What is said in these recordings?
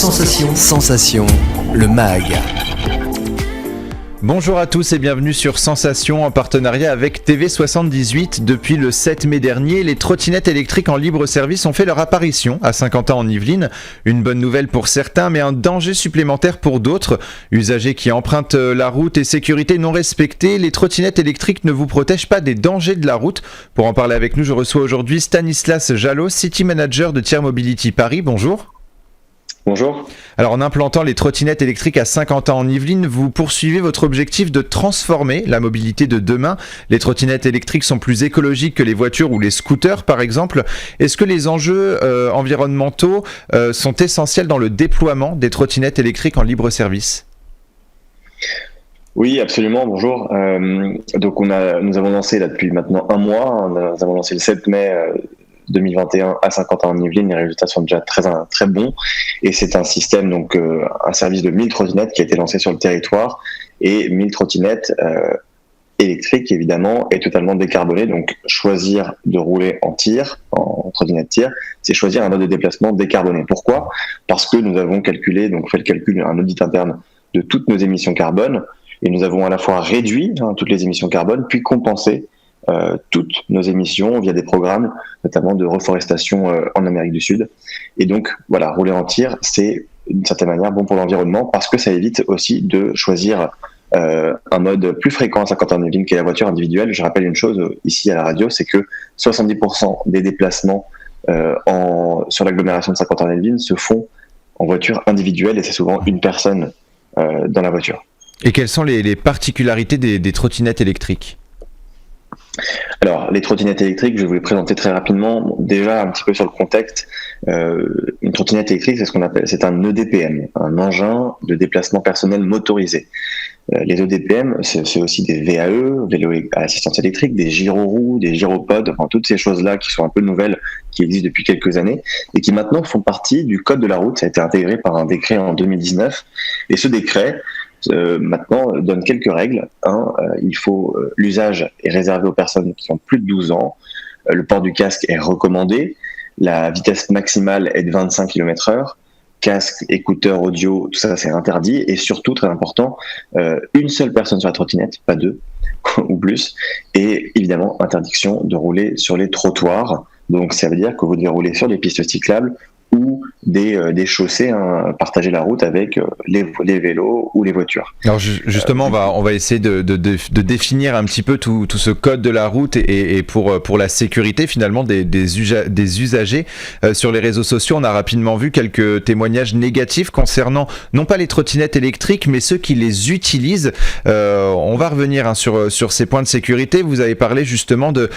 Sensation, le MAG. Bonjour à tous et bienvenue sur Sensation en partenariat avec TV78. Depuis le 7 mai dernier, les trottinettes électriques en libre service ont fait leur apparition à Saint-Quentin-en-Yvelines. Une bonne nouvelle pour certains, mais un danger supplémentaire pour d'autres. Usagers qui empruntent la route et sécurité non respectée, les trottinettes électriques ne vous protègent pas des dangers de la route. Pour en parler avec nous, je reçois aujourd'hui Stanislas Jalot, City Manager de Tiers Mobility Paris. Bonjour. Bonjour. Alors en implantant les trottinettes électriques à Saint-Quentin-en-Yvelines, vous poursuivez votre objectif de transformer la mobilité de demain. Les trottinettes électriques sont plus écologiques que les voitures ou les scooters par exemple. Est-ce que les enjeux environnementaux sont essentiels dans le déploiement des trottinettes électriques en libre service ? Oui, absolument. Bonjour. Donc nous avons lancé là depuis maintenant un mois. Nous avons lancé le 7 mai 2021 à Saint-Quentin-en-Yvelines. Les résultats sont déjà très bons. Et c'est un système, donc un service de 1000 trottinettes qui a été lancé sur le territoire. Et 1000 trottinettes électriques, évidemment, et totalement décarbonées. Donc choisir de rouler en tir, en trottinette tir, c'est choisir un mode de déplacement décarboné. Pourquoi ? Parce que nous avons calculé, donc fait le calcul, un audit interne de toutes nos émissions carbone. Et nous avons à la fois réduit toutes les émissions carbone, puis compensé toutes nos émissions via des programmes, notamment de reforestation en Amérique du Sud. Et donc, voilà, rouler en tir, c'est d'une certaine manière bon pour l'environnement parce que ça évite aussi de choisir un mode plus fréquent à Saint-Quentin-en-Yvelines qu'est la voiture individuelle. Je rappelle une chose ici à la radio, c'est que 70% des déplacements sur l'agglomération de Saint-Quentin-en-Yvelines se font en voiture individuelle et c'est souvent une personne dans la voiture. Et quelles sont les particularités des trottinettes électriques ? Alors, les trottinettes électriques, je vais vous les présenter très rapidement. Déjà, un petit peu sur le contexte, une trottinette électrique, c'est un EDPM, un engin de déplacement personnel motorisé. Les EDPM, c'est aussi des VAE, vélos à assistance électrique, des gyroroues, des gyropodes, enfin toutes ces choses-là qui sont un peu nouvelles, qui existent depuis quelques années et qui maintenant font partie du code de la route. Ça a été intégré par un décret en 2019 et ce décret maintenant donne quelques règles. L'usage est réservé aux personnes qui ont plus de 12 ans. Le port du casque est recommandé. La vitesse maximale est de 25 km/h. Casque, écouteurs, audio, tout ça c'est interdit. Et surtout, très important, une seule personne sur la trottinette, pas deux ou plus. Et évidemment, interdiction de rouler sur les trottoirs. Donc ça veut dire que vous devez rouler sur des pistes cyclables ou des chaussées, partager la route avec les vélos ou les voitures. Alors justement, on va essayer de définir un petit peu tout ce code de la route et pour la sécurité finalement des usagers. Sur les réseaux sociaux, on a rapidement vu quelques témoignages négatifs concernant non pas les trottinettes électriques, mais ceux qui les utilisent. On va revenir sur ces points de sécurité. Vous avez parlé justement de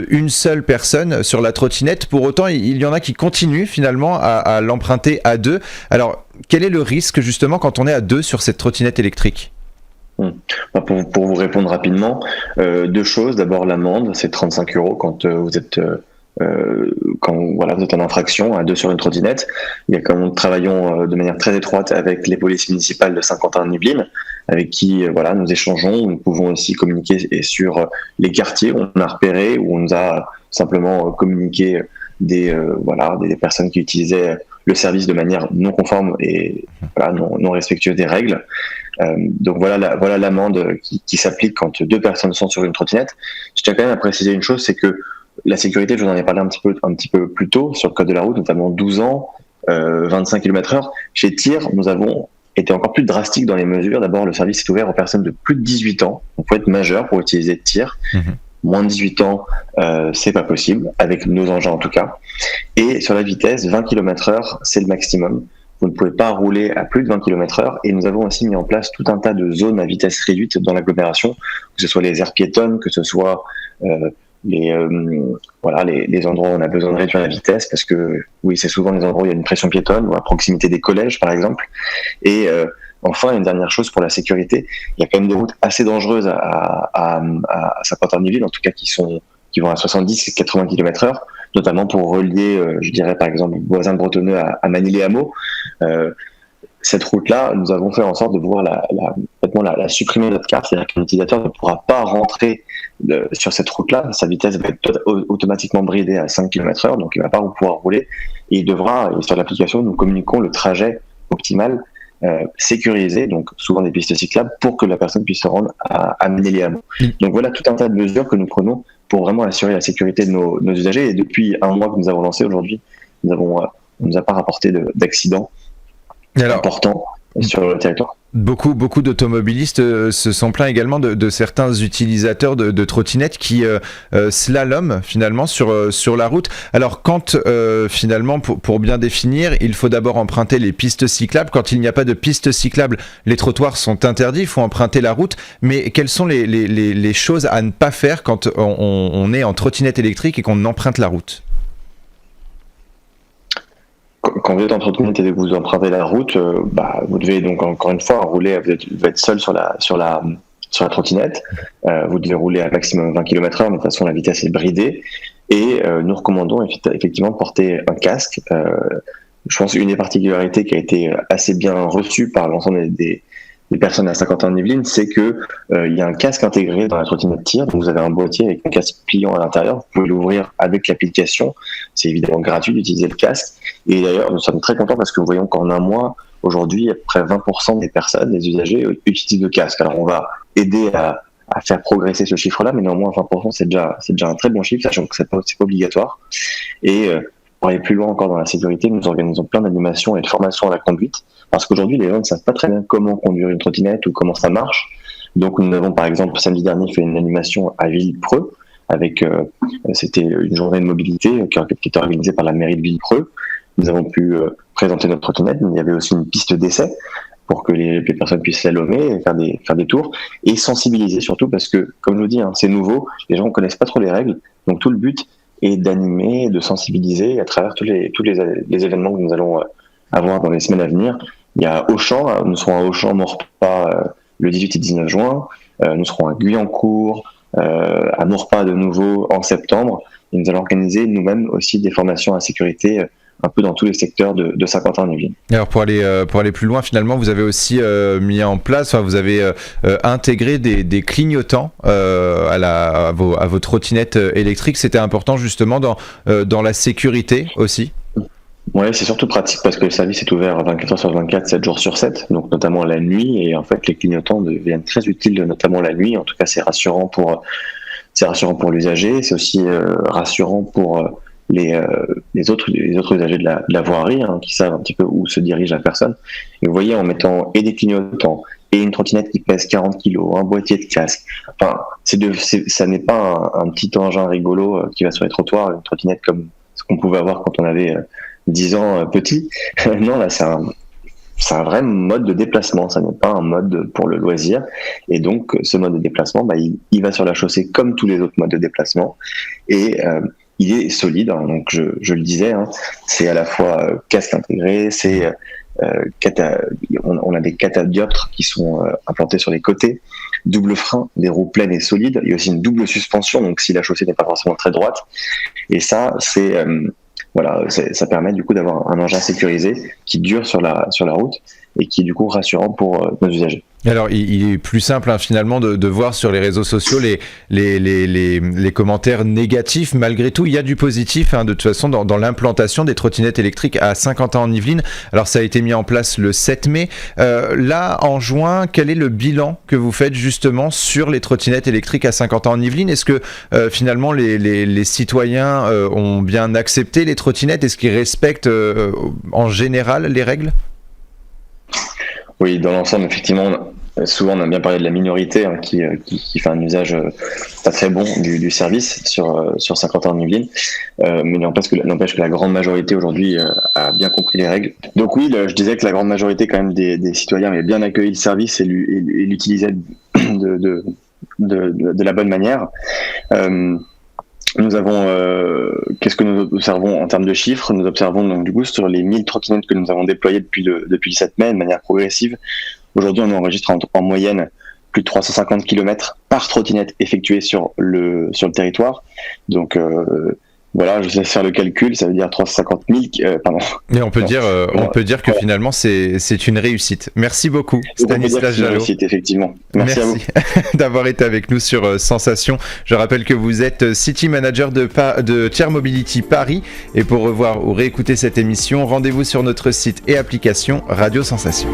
une seule personne sur la trottinette. Pour autant, il y en a qui continuent finalement à l'emprunter à deux. Alors, quel est le risque justement quand on est à deux sur cette trottinette électrique ? Pour vous répondre rapidement, deux choses. D'abord, l'amende, c'est 35 € quand vous êtes en infraction à deux sur une trottinette. Il y a quand même, nous travaillons de manière très étroite avec les polices municipales de Saint-Quentin-en-Yvelines, avec qui nous échangeons. Nous pouvons aussi communiquer sur les quartiers où on a repéré, où on nous a simplement communiqué des personnes qui utilisaient le service de manière non conforme et non respectueuse des règles. Donc voilà l'amende qui s'applique quand deux personnes sont sur une trottinette. Je tiens quand même à préciser une chose, c'est que la sécurité, je vous en ai parlé un petit peu plus tôt sur le code de la route, notamment 12 ans, 25 km/h. Chez TIR, nous avons été encore plus drastiques dans les mesures. D'abord, le service est ouvert aux personnes de plus de 18 ans. On peut être majeur pour utiliser TIR. Moins de 18 ans, c'est pas possible, avec nos engins en tout cas. Et sur la vitesse, 20 km/h, c'est le maximum. Vous ne pouvez pas rouler à plus de 20 km/h. Et nous avons aussi mis en place tout un tas de zones à vitesse réduite dans l'agglomération, que ce soit les aires piétonnes, que ce soit les endroits où on a besoin de réduire la vitesse, parce que oui, c'est souvent les endroits où il y a une pression piétonne, ou à proximité des collèges par exemple. Et enfin, une dernière chose pour la sécurité, il y a quand même des routes assez dangereuses à Saint-Quentin-en-Yvelines, en tout cas qui vont à 70-80 km/h, notamment pour relier, je dirais par exemple, voisin de Bretonneux à Manille-les-Hameaux. Cette route-là, nous avons fait en sorte de pouvoir la supprimer de notre carte, c'est-à-dire que l'utilisateur ne pourra pas rentrer sur cette route-là, sa vitesse va être automatiquement bridée à 5 km/h, donc il ne va pas pouvoir rouler, et il devra, sur l'application, nous communiquons le trajet optimales, sécurisées, donc souvent des pistes cyclables, pour que la personne puisse se rendre à Ménéliamont. Donc voilà tout un tas de mesures que nous prenons pour vraiment assurer la sécurité de nos usagers. Et depuis un mois que nous avons lancé aujourd'hui, on ne nous a pas rapporté d'accidents importants sur le territoire. Beaucoup d'automobilistes se sont plaints également de certains utilisateurs de trottinettes qui slalomment finalement sur la route. Alors quand finalement, pour bien définir, il faut d'abord emprunter les pistes cyclables. Quand il n'y a pas de pistes cyclables, les trottoirs sont interdits, il faut emprunter la route. Mais quelles sont les choses à ne pas faire quand on est en trottinette électrique et qu'on emprunte la route ? Quand vous êtes en trottinette et que vous empruntez la route, vous devez donc encore une fois rouler. Vous devez être seul sur la trottinette. Vous devez rouler à maximum 20 km/h, mais de toute façon la vitesse est bridée. Et nous recommandons effectivement de porter un casque. Je pense une des particularités qui a été assez bien reçue par l'ensemble des personnes à Saint-Quentin-en-Yvelines, c'est que il y a un casque intégré dans la trottinette tir. Donc vous avez un boîtier avec un casque pliant à l'intérieur. Vous pouvez l'ouvrir avec l'application. C'est évidemment gratuit d'utiliser le casque. Et d'ailleurs, nous sommes très contents parce que nous voyons qu'en un mois, aujourd'hui, à peu près 20% des personnes, des usagers, utilisent le casque. Alors on va aider à faire progresser ce chiffre-là, mais néanmoins 20% c'est déjà un très bon chiffre, sachant que c'est pas obligatoire. Et pour aller plus loin encore dans la sécurité, nous organisons plein d'animations et de formations à la conduite, parce qu'aujourd'hui les gens ne savent pas très bien comment conduire une trottinette ou comment ça marche. Donc nous avons par exemple samedi dernier fait une animation à Villepreux, c'était une journée de mobilité qui était organisée par la mairie de Villepreux. Nous avons pu présenter notre trottinette, mais il y avait aussi une piste d'essai pour que les personnes puissent slalomer, faire des tours, et sensibiliser surtout parce que, comme je vous dis, c'est nouveau, les gens ne connaissent pas trop les règles, donc tout le but est d'animer, de sensibiliser à travers tous les événements que nous allons avoir dans les semaines à venir. Il y a Auchan, nous serons à Auchan-Maurepas le 18 et 19 juin, nous serons à Guyancourt, à Maurepas de nouveau en septembre, et nous allons organiser nous-mêmes aussi des formations à sécurité un peu dans tous les secteurs de Saint-Quentin-en-Yvelines. Alors pour aller plus loin, finalement, vous avez aussi mis en place, vous avez intégré des clignotants à vos trottinettes électriques. C'était important justement dans la sécurité aussi. Oui, c'est surtout pratique parce que le service est ouvert 24 heures sur 24, 7 jours sur 7, donc notamment la nuit. Et en fait, les clignotants deviennent très utiles, notamment la nuit. En tout cas, c'est rassurant pour l'usager. C'est aussi rassurant pour les autres usagers de la voirie, qui savent un petit peu où se dirige la personne. Et vous voyez, en mettant et des clignotants et une trottinette qui pèse 40 kg, un boîtier de casque, enfin, ça n'est pas un petit engin rigolo qui va sur les trottoirs, une trottinette comme ce qu'on pouvait avoir quand on avait 10 ans petit. Non, là, c'est un vrai mode de déplacement, ça n'est pas un mode pour le loisir. Et donc, ce mode de déplacement, il va sur la chaussée comme tous les autres modes de déplacement. Et il est solide, donc je le disais, c'est à la fois casque intégré, on a des catadioptres qui sont implantés sur les côtés, double frein, des roues pleines et solides, il y a aussi une double suspension, donc si la chaussée n'est pas forcément très droite, et ça ça permet du coup d'avoir un engin sécurisé qui dure sur la route et qui est du coup rassurant pour nos usagers. Alors, il est plus simple finalement de voir sur les réseaux sociaux les commentaires négatifs. Malgré tout, il y a du positif de toute façon dans l'implantation des trottinettes électriques à Saint-Quentin-en-Yvelines. Alors, ça a été mis en place le 7 mai. Là, en juin, quel est le bilan que vous faites justement sur les trottinettes électriques à Saint-Quentin-en-Yvelines ? Est-ce que finalement les citoyens ont bien accepté les trottinettes ? Est-ce qu'ils respectent en général les règles ? Oui, dans l'ensemble, effectivement, souvent on a bien parlé de la minorité qui fait un usage pas très bon du service sur Saint-Quentin-en-Yvelines, mais n'empêche que la grande majorité aujourd'hui a bien compris les règles. Donc oui, je disais que la grande majorité quand même des citoyens avaient bien accueilli le service et l'utilisaient de la bonne manière. Nous avons, qu'est-ce que nous observons en termes de chiffres ? Nous observons donc du coup sur les 1000 trottinettes que nous avons déployées depuis le 7 mai de manière progressive. Aujourd'hui, on enregistre en moyenne plus de 350 km par trottinette effectuée sur le territoire. Donc voilà, je laisse faire le calcul, ça veut dire 350 000, pardon. Et on peut dire que finalement c'est une réussite. Merci beaucoup, Stanislas Jalot. Réussite, effectivement. Merci à vous d'avoir été avec nous sur Sensation. Je rappelle que vous êtes City Manager de Tiers Mobility Paris. Et pour revoir ou réécouter cette émission, rendez-vous sur notre site et application Radio Sensation.